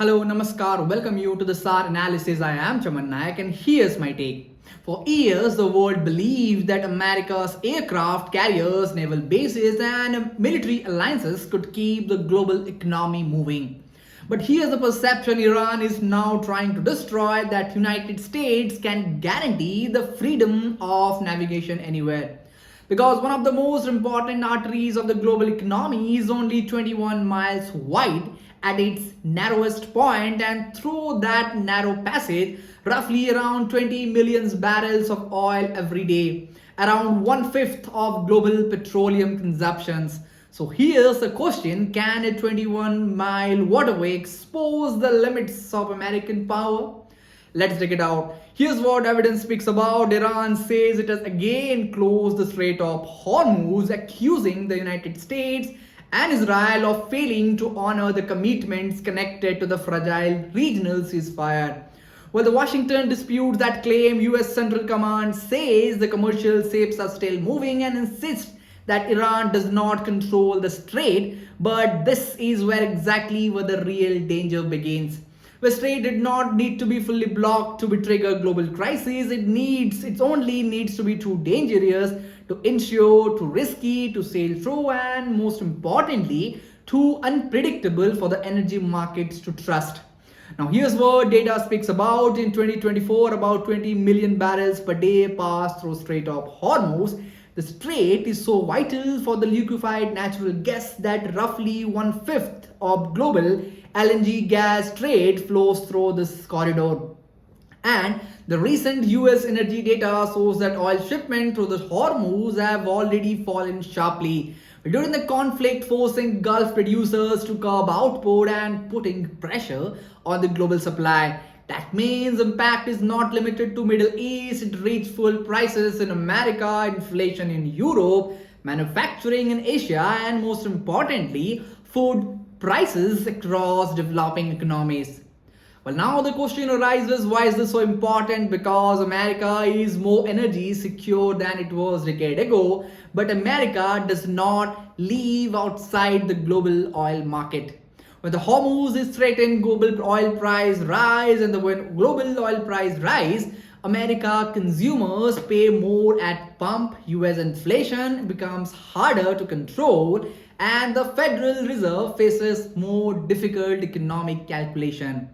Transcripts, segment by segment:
Hello, Namaskar, welcome you to the SAAR Analysis. I am Chaman Nayak and here's my take. For years, the world believed that America's aircraft carriers, naval bases, and military alliances could keep the global economy moving. But here's the perception: Iran is now trying to destroy that United States can guarantee the freedom of navigation anywhere. Because one of the most important arteries of the global economy is only 21 miles wide at its narrowest point, and through that narrow passage, roughly around 20 million barrels of oil every day, around one-fifth of global petroleum consumptions. So here's the question: can a 21-mile waterway expose the limits of American power? Let's check it out. Here's what evidence speaks about. Iran says it has again closed the Strait of Hormuz, accusing the United States and Israel of failing to honor the commitments connected to the fragile regional ceasefire. While the Washington disputes that claim, US Central Command says the commercial ships are still moving and insists that Iran does not control the strait. But this is exactly where the real danger begins. The strait did not need to be fully blocked to trigger global crisis. It only needs to be too dangerous to ensure, too risky to sail through, and most importantly, too unpredictable for the energy markets to trust. Now here's what data speaks about. In 2024, about 20 million barrels per day passed through Strait of Hormuz. The strait is so vital for the liquefied natural gas that roughly one-fifth of global LNG gas trade flows through this corridor. And the recent US energy data shows that oil shipments through the Hormuz have already fallen sharply during the conflict, forcing Gulf producers to curb output and putting pressure on the global supply. That means impact is not limited to Middle East. It reached full prices in America, inflation in Europe, manufacturing in Asia, and most importantly, food prices across developing economies. Well, now the question arises: why is this so important? Because America is more energy secure than it was a decade ago, but America does not live outside the global oil market. When the Hormuz is threatened, global oil price rise, and when global oil price rise, America consumers pay more at pump. US inflation becomes harder to control, and the Federal Reserve faces more difficult economic calculation.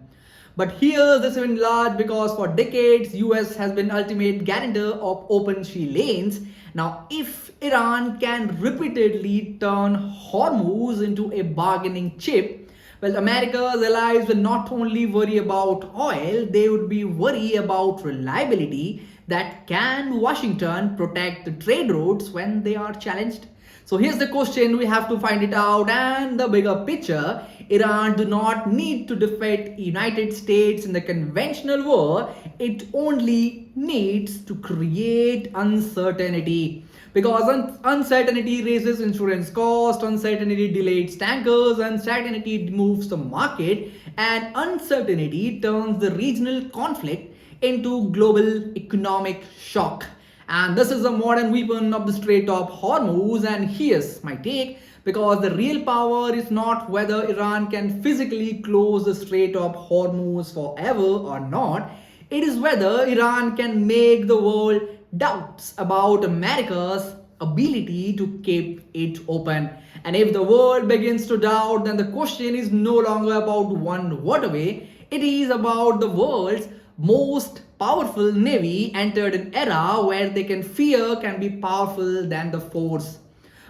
But here this is even large because for decades US has been ultimate guarantor of open sea lanes. Now if Iran can repeatedly turn Hormuz into a bargaining chip, well, America's allies will not only worry about oil, they would be worried about reliability. That can Washington protect the trade routes when they are challenged? So here's the question, we have to find it out. And the bigger picture: Iran do not need to defeat United States in the conventional war. It only needs to create uncertainty. Because uncertainty raises insurance cost, uncertainty delays tankers, uncertainty moves the market, and uncertainty turns the regional conflict into global economic shock. And this is the modern weapon of the Strait of Hormuz. And here's my take: because the real power is not whether Iran can physically close the Strait of Hormuz forever or not, it is whether Iran can make the world doubts about America's ability to keep it open. And if the world begins to doubt, then the question is no longer about one waterway, it is about the world's most powerful navy entered an era where they can fear can be powerful than the force.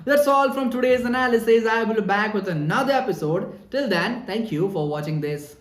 That's all from today's analysis. I will be back with another episode. Till then, thank you for watching this.